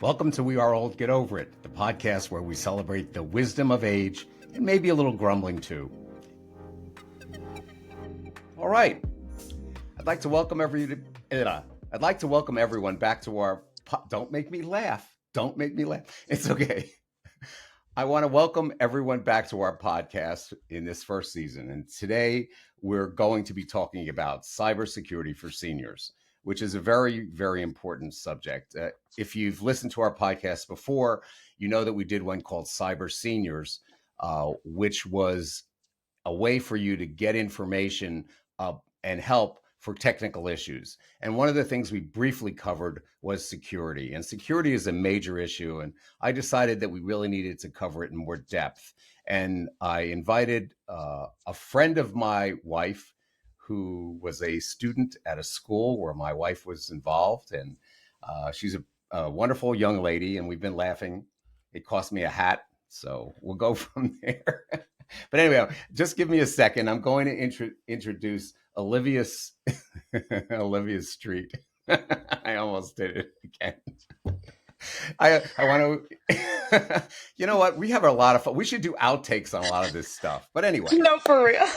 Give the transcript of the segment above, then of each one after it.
Welcome to We Are Old, Get Over It, the podcast where we celebrate the wisdom of age and maybe a little grumbling too. All right. I'd like to welcome everyone back to our don't make me laugh. Don't make me laugh. It's okay. I want to welcome everyone back to our podcast in this first season. And today we're going to be talking about cybersecurity for seniors, which is a very, very important subject. If you've listened to our podcast before, you know that we did one called Cyber Seniors, which was a way for you to get information and help for technical issues. And one of the things we briefly covered was security. And security is a major issue. And I decided that we really needed to cover it in more depth. And I invited a friend of my wife who was a student at a school where my wife was involved. And she's a wonderful young lady, and we've been laughing. It cost me a hat, so we'll go from there. But anyway, just give me a second. I'm going to introduce Oliviah Street. I almost did it again. I want to, you know what? We have a lot of fun. We should do outtakes on a lot of this stuff. But anyway. No, for real.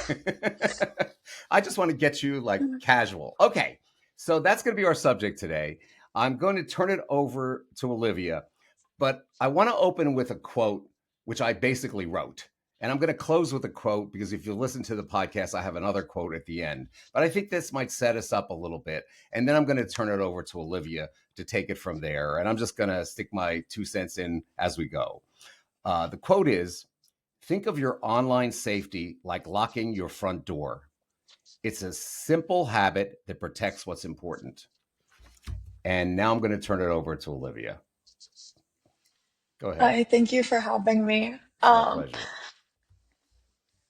I just want to get you like casual. Okay. So that's going to be our subject today. I'm going to turn it over to Oliviah, but I want to open with a quote, which I basically wrote. And I'm going to close with a quote because if you listen to the podcast, I have another quote at the end. But I think this might set us up a little bit. And then I'm going to turn it over to Oliviah to take it from there. And I'm just going to stick my 2 cents in as we go. The quote is, think of your online safety like locking your front door. It's a simple habit that protects what's important. And now I'm going to turn it over to Oliviah. Go ahead. Hi, thank you for having me. My pleasure.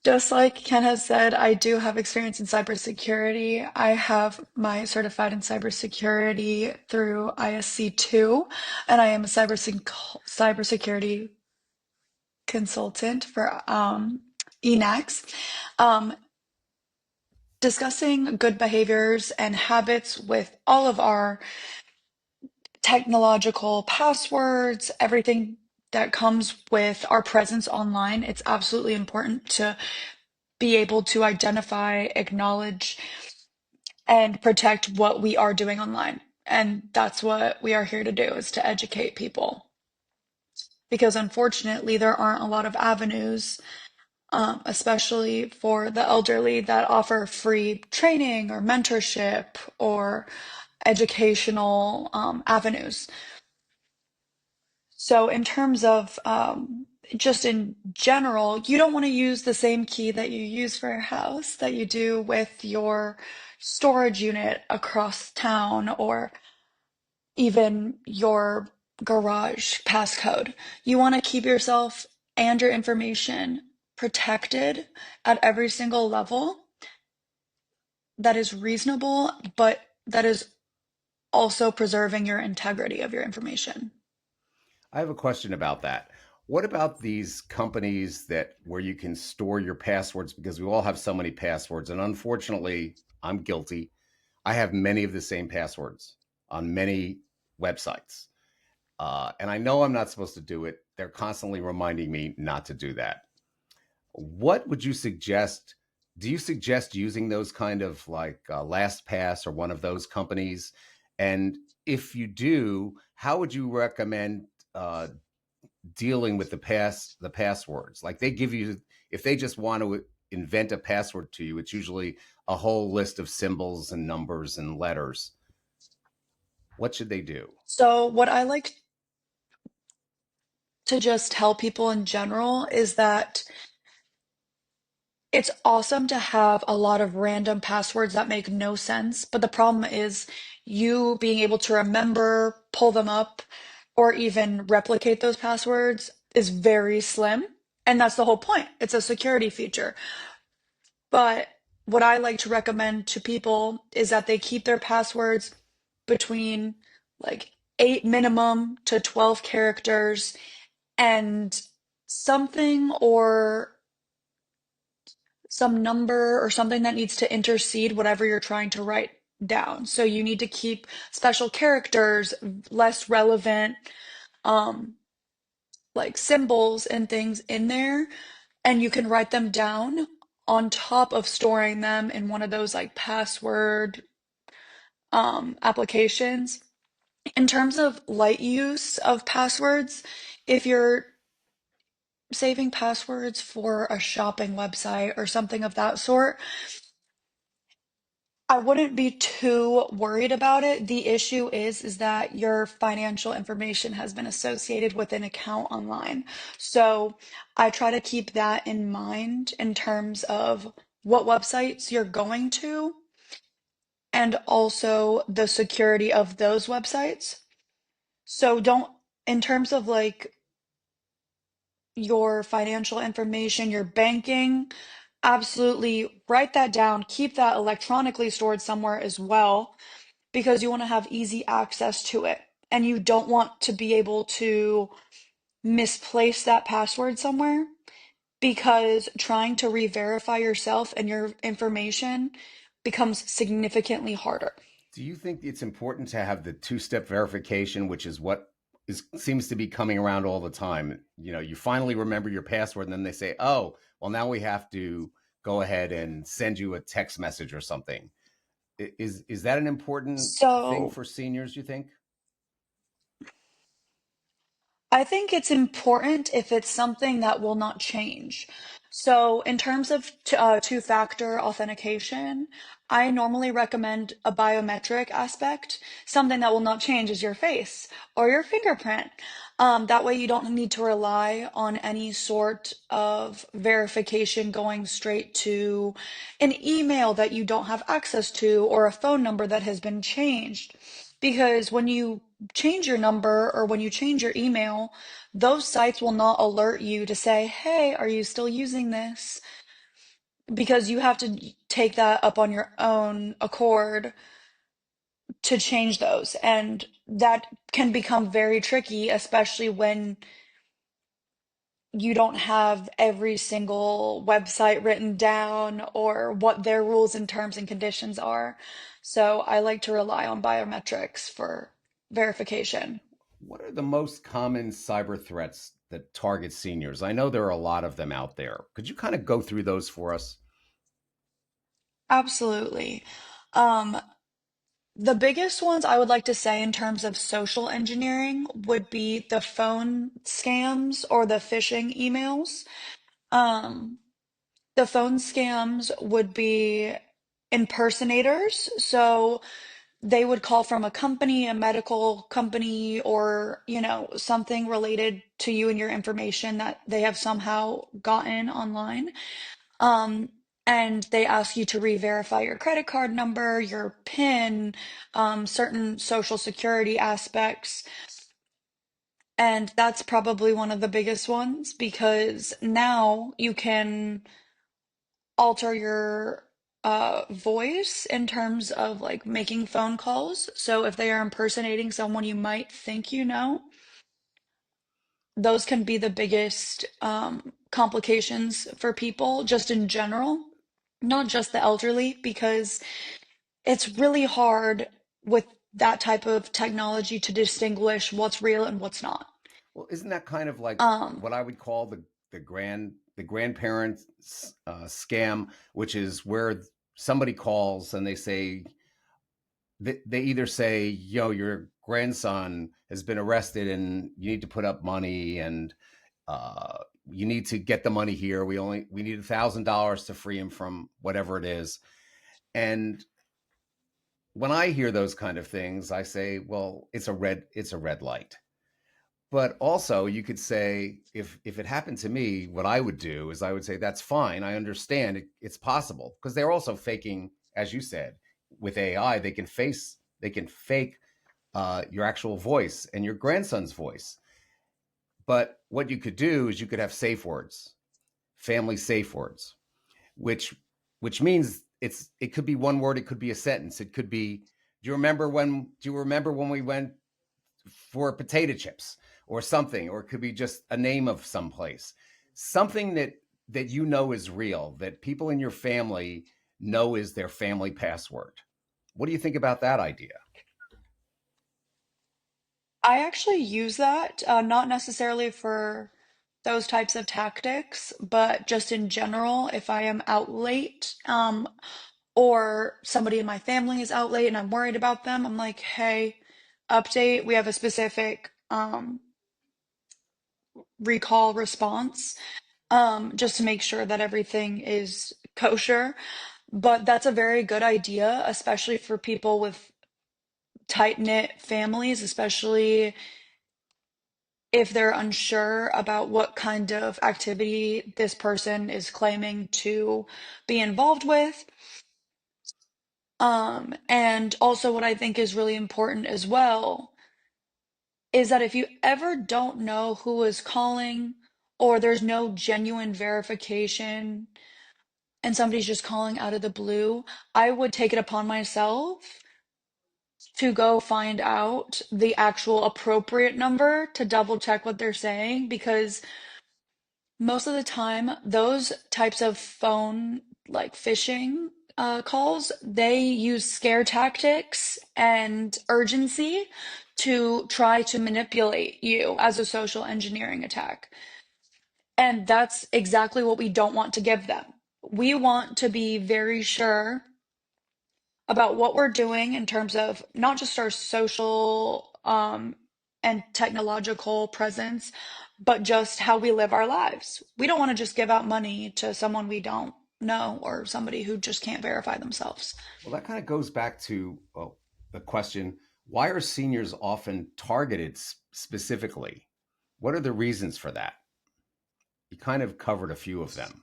Just like Ken has said, I do have experience in cybersecurity. I have my certified in cybersecurity through ISC2, and I am a cybersecurity consultant for ENAX. Discussing good behaviors and habits with all of our technological passwords, everything that comes with our presence online. It's absolutely important to be able to identify, acknowledge, and protect what we are doing online. And that's what we are here to do, is to educate people. Because unfortunately, there aren't a lot of avenues, especially for the elderly, that offer free training or mentorship or educational avenues. So in terms of just in general, you don't want to use the same key that you use for a house that you do with your storage unit across town or even your garage passcode. You want to keep yourself and your information protected at every single level that is reasonable, but that is also preserving your integrity of your information. I have a question about that. What about these companies where you can store your passwords? Because we all have so many passwords, and unfortunately, I'm guilty. I have many of the same passwords on many websites, and I know I'm not supposed to do it. They're constantly reminding me not to do that. What would you suggest? Do you suggest using those kind of like LastPass or one of those companies? And if you do, how would you recommend dealing with the passwords? Like they give you, if they just want to invent a password to you, it's usually a whole list of symbols and numbers and letters. What should they do? So what I like to just tell people in general is that it's awesome to have a lot of random passwords that make no sense, but the problem is you being able to remember, pull them up, or even replicate those passwords is very slim. And that's the whole point. It's a security feature. But what I like to recommend to people is that they keep their passwords between like 8 minimum to 12 characters, and something or some number or something that needs to intercede whatever you're trying to write down. So you need to keep special characters, less relevant, um, like symbols and things in there, and you can write them down on top of storing them in one of those like password applications. In terms of light use of passwords, if you're saving passwords for a shopping website or something of that sort, I wouldn't be too worried about it. The issue is that your financial information has been associated with an account online. So I try to keep that in mind in terms of what websites you're going to and also the security of those websites. So don't, in terms of like your financial information, your banking, absolutely write that down. Keep that electronically stored somewhere as well because you want to have easy access to it. And you don't want to be able to misplace that password somewhere because trying to re-verify yourself and your information becomes significantly harder. Do you think it's important to have the two-step verification, which is what is seems to be coming around all the time? You know, you finally remember your password, and then they say, "Oh, well, now we have to go ahead and send you a text message or something." Is that an important thing So for seniors, you think? I think it's important if it's something that will not change. So, in terms of two-factor authentication, I normally recommend a biometric aspect. Something that will not change is your face or your fingerprint. That way, you don't need to rely on any sort of verification going straight to an email that you don't have access to or a phone number that has been changed. Because when you change your number or when you change your email, those sites will not alert you to say, hey, are you still using this? Because you have to take that up on your own accord to change those. And that can become very tricky, especially when you don't have every single website written down or what their rules and terms and conditions are. So I like to rely on biometrics for verification. What are the most common cyber threats that target seniors? I know there are a lot of them out there. Could you kind of go through those for us? Absolutely. Um, the biggest ones I would like to say in terms of social engineering would be the phone scams or the phishing emails. Um, the phone scams would be impersonators. So they would call from a company, a medical company, or, something related to you and your information that they have somehow gotten online. Um, and they ask you to re-verify your credit card number, your PIN, certain social security aspects. And that's probably one of the biggest ones because now you can alter your voice in terms of like making phone calls. So if they are impersonating someone you might think you know, those can be the biggest complications for people just in general, not just the elderly, because it's really hard with that type of technology to distinguish what's real and what's not. Well, isn't that kind of like Um, what I would call the grandparent scam, which is where somebody calls and they say they either say, "Yo, your grandson has been arrested, and you need to put up money, and you need to get the money here. We need $1,000 to free him from whatever it is." And when I hear those kind of things, I say, "Well, it's a red light." But also, you could say, if it happened to me, what I would do is I would say, that's fine. I understand it's possible because they're also faking, as you said, with AI, they can fake your actual voice and your grandson's voice. But what you could do is you could have safe words, family safe words, which means it could be one word, it could be a sentence, it could be, do you remember when we went for potato chips or something, or it could be just a name of some place, something that you know is real, that people in your family know is their family password. What do you think about that idea? I actually use that, not necessarily for those types of tactics, but just in general, if I am out late, or somebody in my family is out late and I'm worried about them, I'm like, hey, update, we have a specific recall response, just to make sure that everything is kosher. But that's a very good idea, especially for people with tight-knit families, especially if they're unsure about what kind of activity this person is claiming to be involved with. And also what I think is really important as well is that if you ever don't know who is calling or there's no genuine verification and somebody's just calling out of the blue, I would take it upon myself to go find out the actual appropriate number to double check what they're saying, because most of the time those types of phone like phishing calls, they use scare tactics and urgency to try to manipulate you as a social engineering attack. And that's exactly what we don't want to give them. We want to be very sure about what we're doing in terms of not just our social and technological presence, but just how we live our lives. We don't want to just give out money to someone we don't know or somebody who just can't verify themselves. Well, that kind of goes back to the question, why are seniors often targeted specifically? What are the reasons for that? You kind of covered a few of them.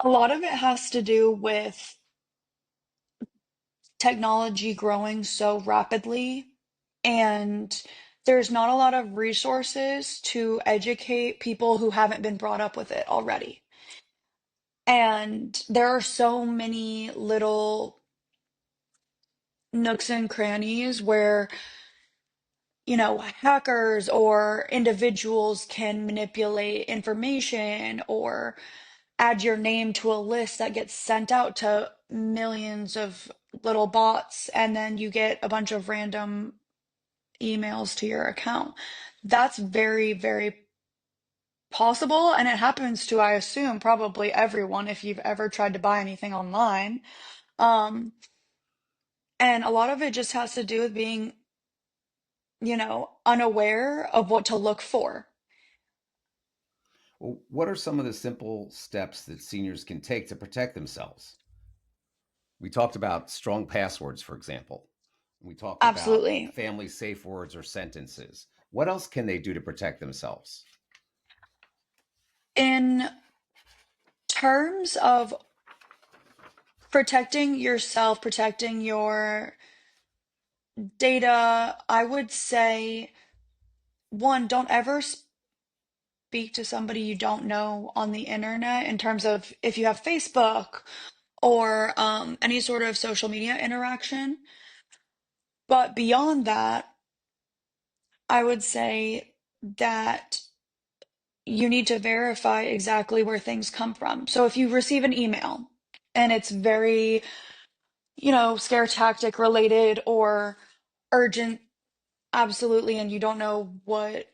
A lot of it has to do with technology growing so rapidly, and there's not a lot of resources to educate people who haven't been brought up with it already. And there are so many little nooks and crannies where, hackers or individuals can manipulate information or add your name to a list that gets sent out to millions of little bots, and then you get a bunch of random emails to your account. That's very, very possible, and it happens to, I assume, probably everyone if you've ever tried to buy anything online. Um, and a lot of it just has to do with being, unaware of what to look for. Well, what are some of the simple steps that seniors can take to protect themselves? We talked about strong passwords, for example. We talked about Absolutely. family safe words or sentences. What else can they do to protect themselves? In terms of protecting yourself, protecting your data, I would say one, don't ever speak to somebody you don't know on the internet in terms of if you have Facebook or any sort of social media interaction. But beyond that, I would say that you need to verify exactly where things come from. So if you receive an email and it's very, scare tactic related or urgent, absolutely, and you don't know what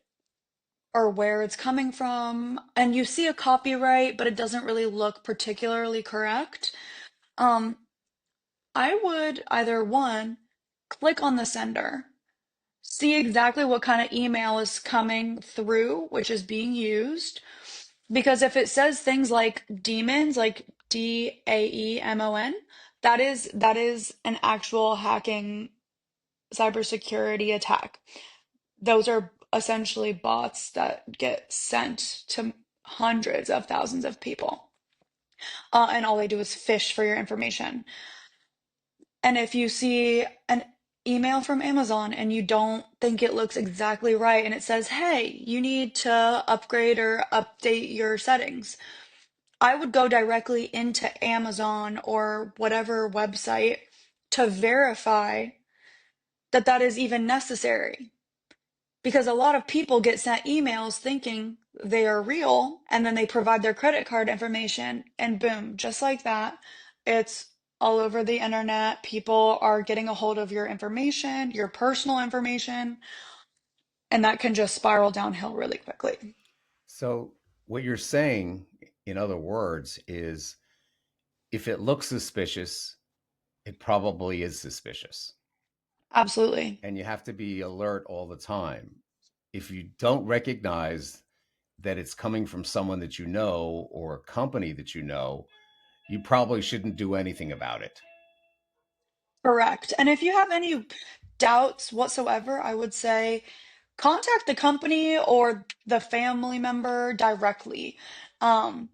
or where it's coming from, and you see a copyright, but it doesn't really look particularly correct, um, I would either one, click on the sender, see exactly what kind of email is coming through, which is being used. Because if it says things like demons, like DAEMON, that is an actual hacking cybersecurity attack. Those are essentially bots that get sent to hundreds of thousands of people. And all they do is fish for your information. And if you see an email from Amazon and you don't think it looks exactly right, and it says, hey, you need to upgrade or update your settings, I would go directly into Amazon or whatever website to verify that that is even necessary. Because a lot of people get sent emails thinking they are real, and then they provide their credit card information, and boom, just like that, it's all over the internet. People are getting a hold of your information, your personal information, and that can just spiral downhill really quickly. So, what you're saying, in other words, is if it looks suspicious, it probably is suspicious. Absolutely. And you have to be alert all the time. If you don't recognize that it's coming from someone that you know or a company that you probably shouldn't do anything about it. Correct. And if you have any doubts whatsoever, I would say contact the company or the family member directly. Um,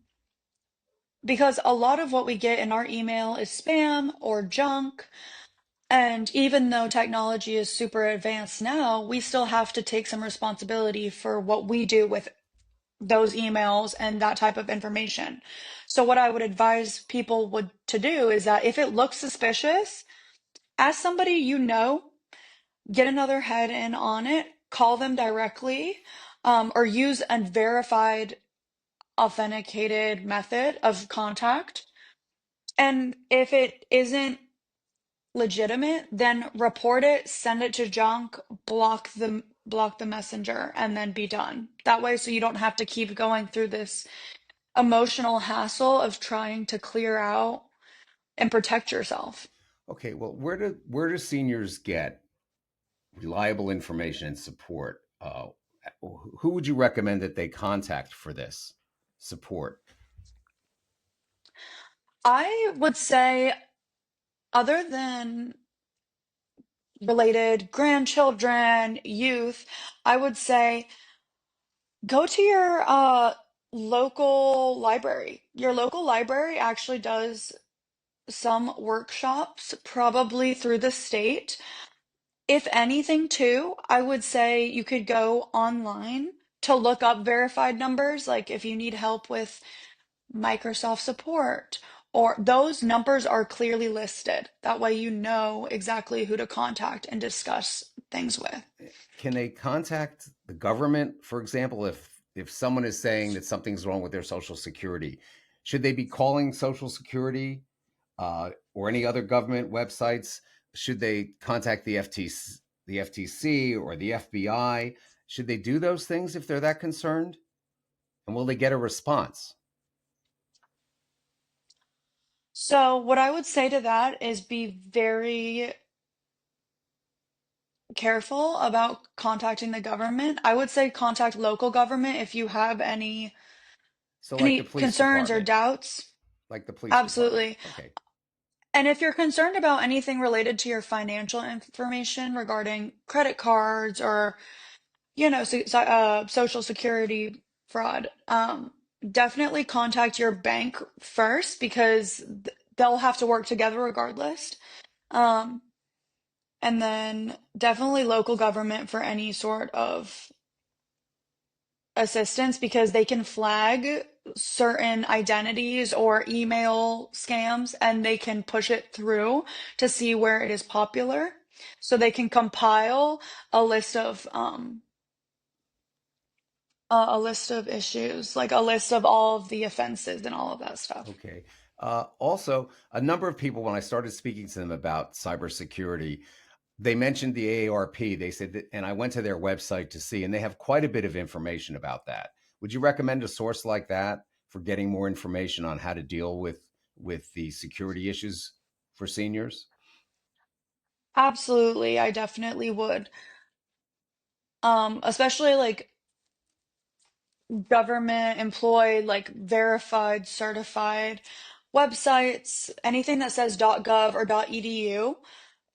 because a lot of what we get in our email is spam or junk. And even though technology is super advanced now, we still have to take some responsibility for what we do with those emails and that type of information. So what I would advise people would to do is that if it looks suspicious, ask somebody you know, get another head in on it, call them directly, or use a verified, authenticated method of contact. And if it isn't legitimate, then report it, send it to junk, block the messenger, and then be done. That way, so you don't have to keep going through this emotional hassle of trying to clear out and protect yourself. Okay, well, where do seniors get reliable information and support? Who would you recommend that they contact for this support? I would say, other than related grandchildren, youth, I would say go to your local library. Your local library actually does some workshops, probably through the state. If anything, too, I would say you could go online to look up verified numbers, like if you need help with Microsoft support, or those numbers are clearly listed. That way you know exactly who to contact and discuss things with. Can they contact the government, for example, if someone is saying that something's wrong with their social security? Should they be calling social security or any other government websites? Should they contact the FTC or the FBI? Should they do those things if they're that concerned? And will they get a response? So, what I would say to that is be very careful about contacting the government. I would say contact local government if you have So, like the any police concerns or department, doubts. like the police department. Absolutely. Okay. And if you're concerned about anything related to your financial information regarding credit cards or, social security fraud, definitely contact your bank first because they'll have to work together regardless. Um, and then definitely local government for any sort of assistance because they can flag certain identities or email scams and they can push it through to see where it is popular. So they can compile a list of a list of issues, like a list of all of the offenses and all of that stuff. Okay. Also, a number of people, when I started speaking to them about cybersecurity, they mentioned the AARP. They said that, and I went to their website to see, and they have quite a bit of information about that. Would you recommend a source like that for getting more information on how to deal with the security issues for seniors? Absolutely, I definitely would. Especially like government employed, like verified, certified websites, anything that says .gov or .edu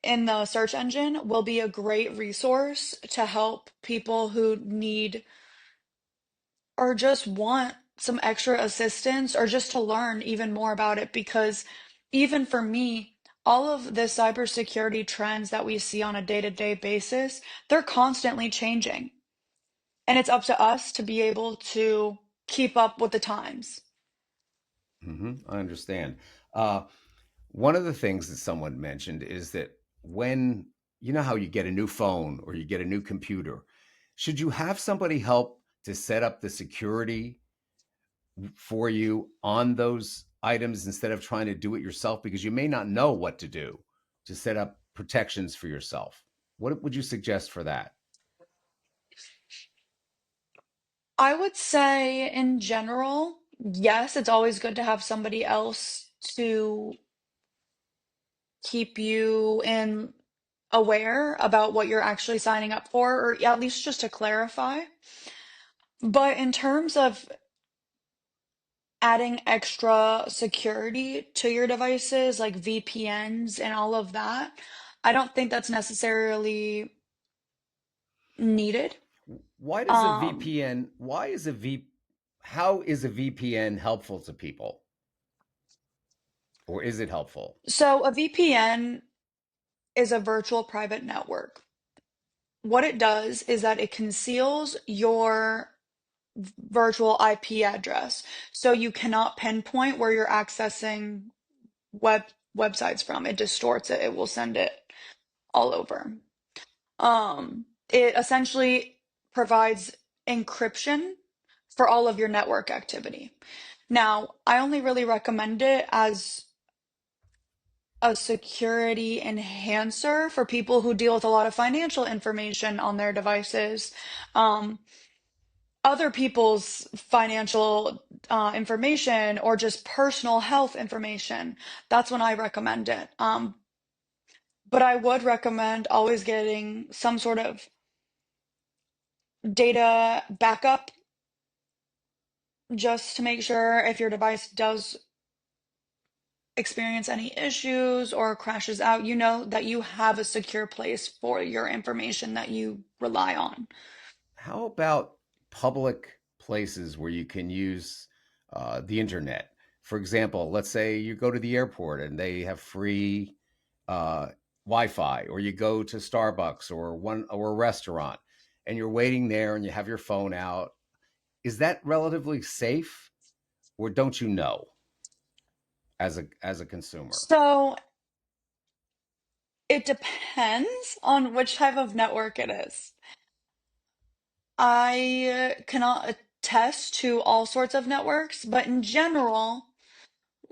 in the search engine will be a great resource to help people who need or just want some extra assistance or just to learn even more about it. Because even for me, all of the cybersecurity trends that we see on a day-to-day basis, they're constantly changing. And it's up to us to be able to keep up with the times. I understand. Uh, One of the things that someone mentioned is that when you know how you get a new phone or you get a new computer, should you have somebody help to set up the security for you on those items instead of trying to do it yourself because you may not know what to do to set up protections for yourself? What would you suggest for that? I would say in general, yes, it's always good to have somebody else to keep you in aware about what you're actually signing up for, or at least just to clarify. But in terms of adding extra security to your devices, like VPNs and all of that, I don't think that's necessarily needed. Why does a Um, VPN, why is a V, how is a VPN helpful to people? Or is it helpful? so a VPN is a virtual private network. What it does is that it conceals your virtual IP address. So you cannot pinpoint where you're accessing web websites from. It distorts it. It will send it all over. It essentially provides encryption for all of your network activity. Now, I only really recommend it as a security enhancer for people who deal with a lot of financial information on their devices. Um, Other people's financial information or just personal health information. That's when I recommend it. But I would recommend always getting some sort of data backup just to make sure if your device does experience any issues or crashes out, you know that you have a secure place for your information that you rely on. How about public places where you can use the internet? For example, let's say you go to the airport and they have free uh, Wi-Fi, or you go to Starbucks or a restaurant, and you're waiting there and you have your phone out. Is that relatively safe, or don't you know as a consumer? So it depends on which type of network it is. I cannot attest to all sorts of networks, but in general,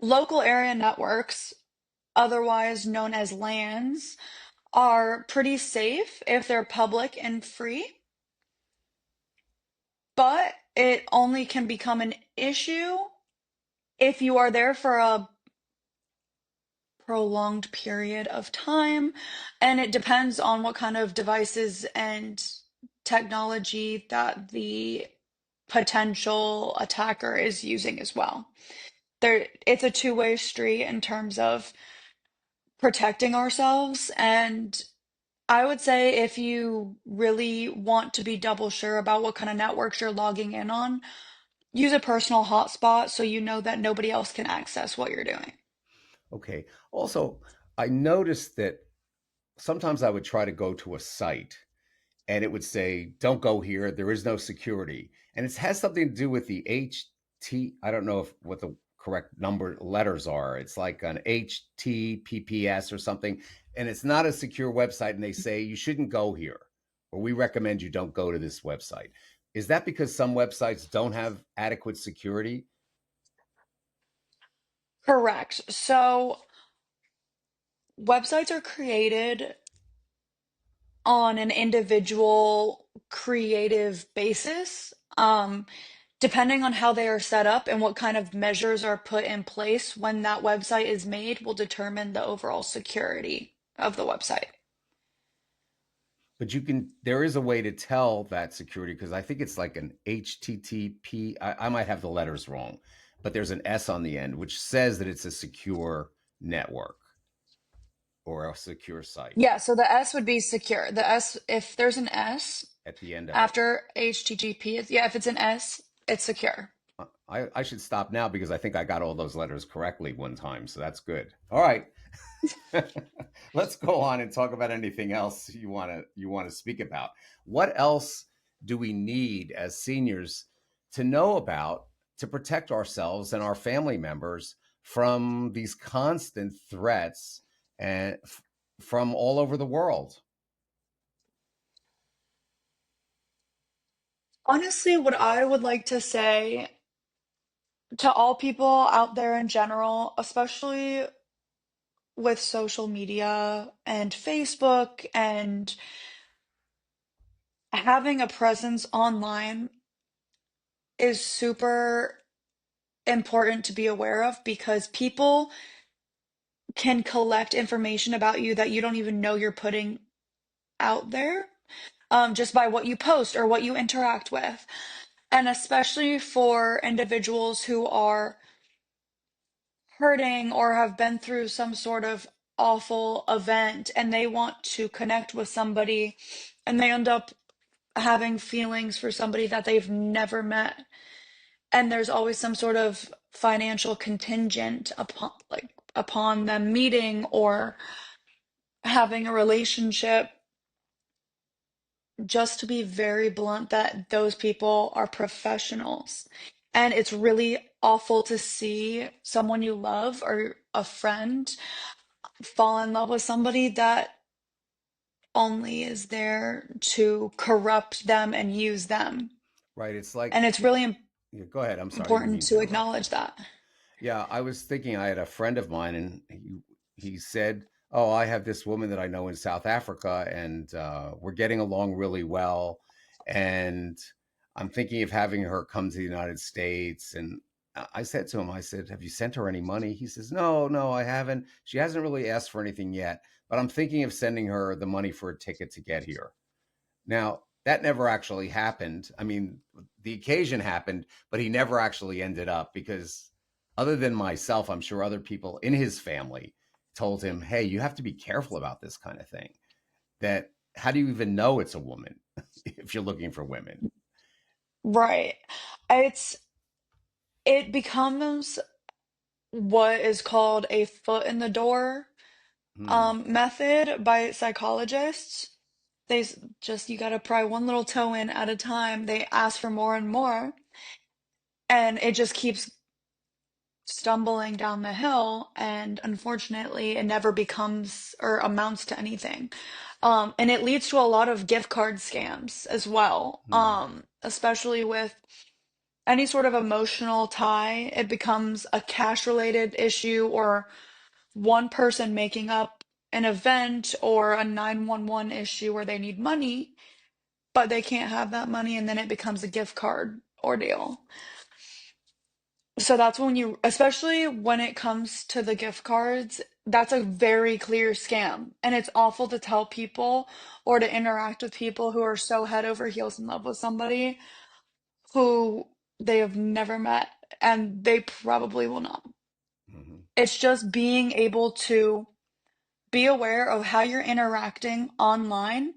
local area networks, otherwise known as LANs, are pretty safe if they're public and free, but it only can become an issue if you are there for a prolonged period of time, and it depends on what kind of devices and technology that the potential attacker is using as well. It's a two-way street in terms of protecting ourselves, and I would say if you really want to be double sure about what kind of networks you're logging in on, use a personal hotspot so you know that nobody else can access what you're doing. Okay. Also, I noticed that sometimes I would try to go to a site and it would say, "Don't go here. There is no security." And it has something to do with the HT. I don't know if what the correct number letters are. It's like an HTTPS or something, and it's not a secure website. And they say you shouldn't go here, or we recommend you don't go to this website. Is that because some websites don't have adequate security? Correct. So websites are created on an individual creative basis. Depending on how they are set up and what kind of measures are put in place when that website is made will determine the overall security of the website. But you can, there is a way to tell that security because I think it's like an HTTP. I might have the letters wrong, but there's an S on the end, which says that it's a secure network or a secure site Yeah, so the S would be secure. The S, if there's an S at the end of it. after HTTP, yeah, if it's an S, it's secure. I should stop now because I think I got all those letters correctly one time. So that's good. All right. Let's go on and talk about anything else you want to speak about. What else do we need as seniors to know about to protect ourselves and our family members from these constant threats and from all over the world? Honestly, what I would like to say to all people out there in general, especially with social media and Facebook and having a presence online is super important to be aware of because people can collect information about you that you don't even know you're putting out there, just by what you post or what you interact with. And especially for individuals who are hurting or have been through some sort of awful event and they want to connect with somebody and they end up having feelings for somebody that they've never met. And there's always some sort of financial contingent upon them meeting or having a relationship. Just to be very blunt, that those people are professionals. And it's really awful to see someone you love or a friend fall in love with somebody that only is there to corrupt them and use them. Right. It's like, And it's really yeah, go ahead. I'm sorry. I didn't important mean to to interrupt you. acknowledge that. Yeah, I was thinking I had a friend of mine, and he said, "Oh, I have this woman that I know in South Africa, and we're getting along really well, and I'm thinking of having her come to the United States." And I said to him, I said, "Have you sent her any money?" He says, "No, no, I haven't. She hasn't really asked for anything yet, but I'm thinking of sending her the money for a ticket to get here." Now, that never actually happened. I mean, the occasion happened, but he never actually ended up because, other than myself, I'm sure other people in his family told him, "Hey, you have to be careful about this kind of thing. That how do you even know it's a woman if you're looking for women?" Right. It's it becomes what is called a foot in the door Hmm. method by psychologists. Just, you gotta pry one little toe in at a time. They ask for more and more, and it just keeps stumbling down the hill. And unfortunately, it never becomes or amounts to anything. And it leads to a lot of gift card scams as well, Hmm. especially with any sort of emotional tie. It becomes a cash related issue or one person making up an event or a 911 issue where they need money, but they can't have that money, and then it becomes a gift card ordeal. So that's when you, especially when it comes to the gift cards, that's a very clear scam. And it's awful to tell people or to interact with people who are so head over heels in love with somebody who they have never met and they probably will not. Hmm. It's just being able to be aware of how you're interacting online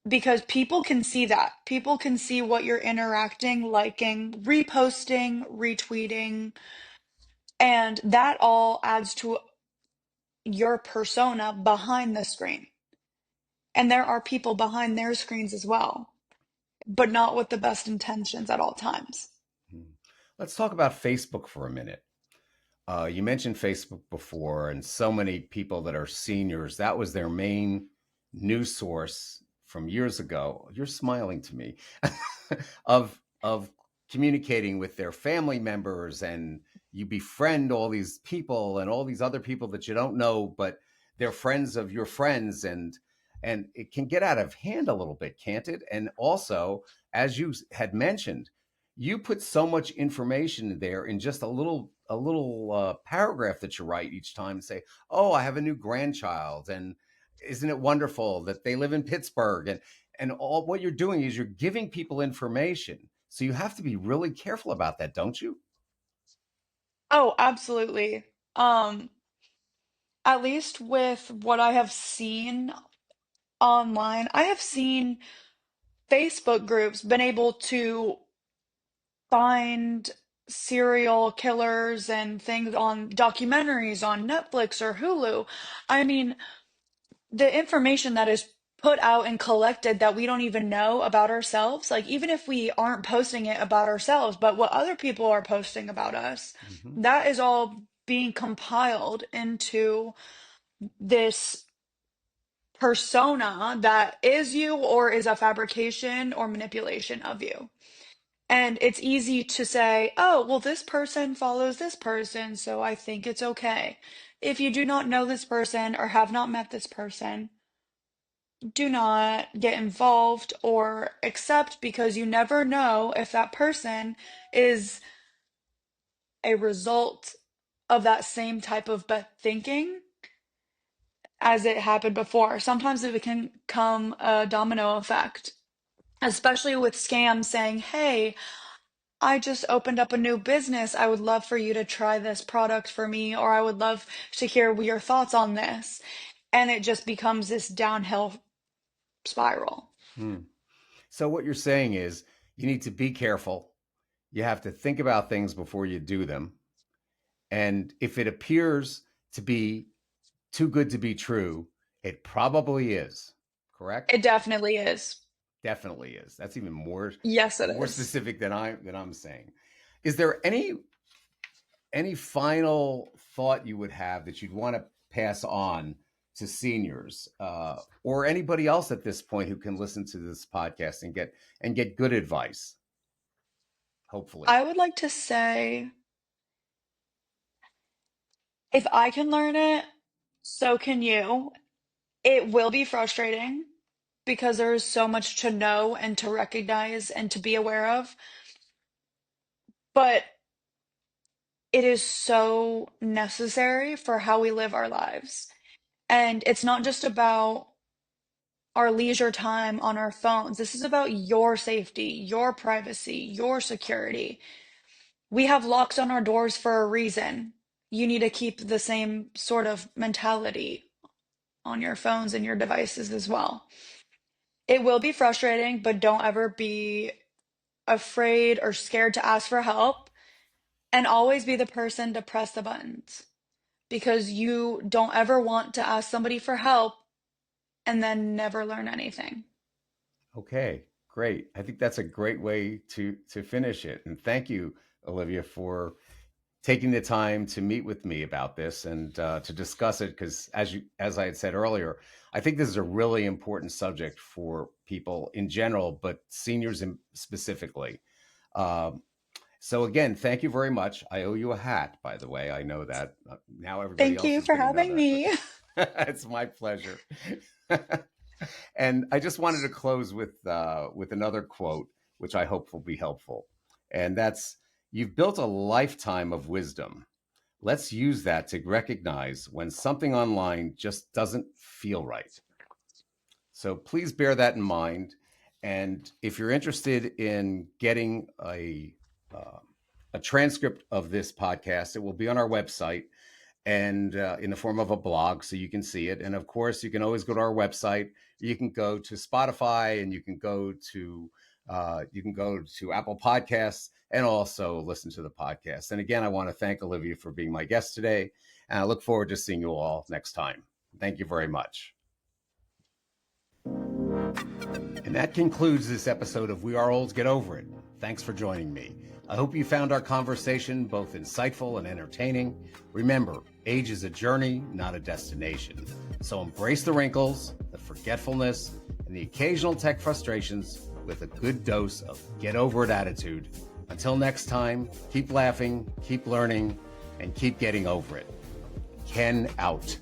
because people can see that. People can see what you're interacting, liking, reposting, retweeting, and that all adds to your persona behind the screen. And there are people behind their screens as well, but not with the best intentions at all times. Let's talk about Facebook for a minute. You mentioned Facebook before, and so many people that are seniors, that was their main news source from years ago. You're smiling to me of communicating with their family members, and you befriend all these people and all these other people that you don't know, but they're friends of your friends, and it can get out of hand a little bit, can't it? And also, as you had mentioned, you put so much information there in just a little paragraph that you write each time and say, "Oh, I have a new grandchild, and isn't it wonderful that they live in Pittsburgh?" And all what you're doing is you're giving people information. So you have to be really careful about that, don't you? Oh, absolutely. Um, at least with what I have seen online, I have seen Facebook groups been able to find serial killers and things on documentaries on Netflix or Hulu. I mean, the information that is put out and collected that we don't even know about ourselves, like even if we aren't posting it about ourselves, but what other people are posting about us, Hmm. that is all being compiled into this persona that is you or is a fabrication or manipulation of you. And it's easy to say, oh, well, this person follows this person, so I think it's okay. If you do not know this person or have not met this person, do not get involved or accept, because you never know if that person is a result of that same type of thinking as it happened before. Sometimes it can come a domino effect, especially with scams saying, hey, I just opened up a new business. I would love for you to try this product for me, or I would love to hear your thoughts on this. And it just becomes this downhill spiral. Hmm. So what you're saying is you need to be careful. You have to think about things before you do them. And if it appears to be too good to be true, it probably is. Correct? It definitely is. Definitely is. That's even more Yes, it more is. specific than I'm saying. Is there any final thought you would have that you'd want to pass on to seniors or anybody else at this point who can listen to this podcast and get good advice? Hopefully. I would like to say, if I can learn it, so can you. It will be frustrating because there is so much to know and to recognize and to be aware of, but it is so necessary for how we live our lives. And it's not just about our leisure time on our phones. This is about your safety, your privacy, your security. We have locks on our doors for a reason. You need to keep the same sort of mentality on your phones and your devices as well. It will be frustrating, but don't ever be afraid or scared to ask for help, and always be the person to press the buttons, because you don't ever want to ask somebody for help and then never learn anything. Okay, great. I think that's a great way to finish it. And thank you, Olivia, for taking the time to meet with me about this and to discuss it. Because as I had said earlier, I think this is a really important subject for people in general, but seniors specifically. Um, so again, thank you very much. I owe you a hat, by the way. I know that now everybody Thank else you is for going to know having that, me. but it's my pleasure. And I just wanted to close with another quote, which I hope will be helpful, and that's: "You've built a lifetime of wisdom. Let's use that to recognize when something online just doesn't feel right." So please bear that in mind. And if you're interested in getting a transcript of this podcast, it will be on our website and in the form of a blog, so you can see it. And of course, you can always go to our website. You can go to Spotify, and you can go to Apple Podcasts, and also listen to the podcast. And again, I want to thank Olivia for being my guest today, and I look forward to seeing you all next time. Thank you very much. And that concludes this episode of We Are Olds, Get Over It. Thanks for joining me. I hope you found our conversation both insightful and entertaining. Remember, age is a journey, not a destination. So embrace the wrinkles, the forgetfulness, and the occasional tech frustrations with a good dose of get over it attitude. Until next time, keep laughing, keep learning, and keep getting over it. Ken out.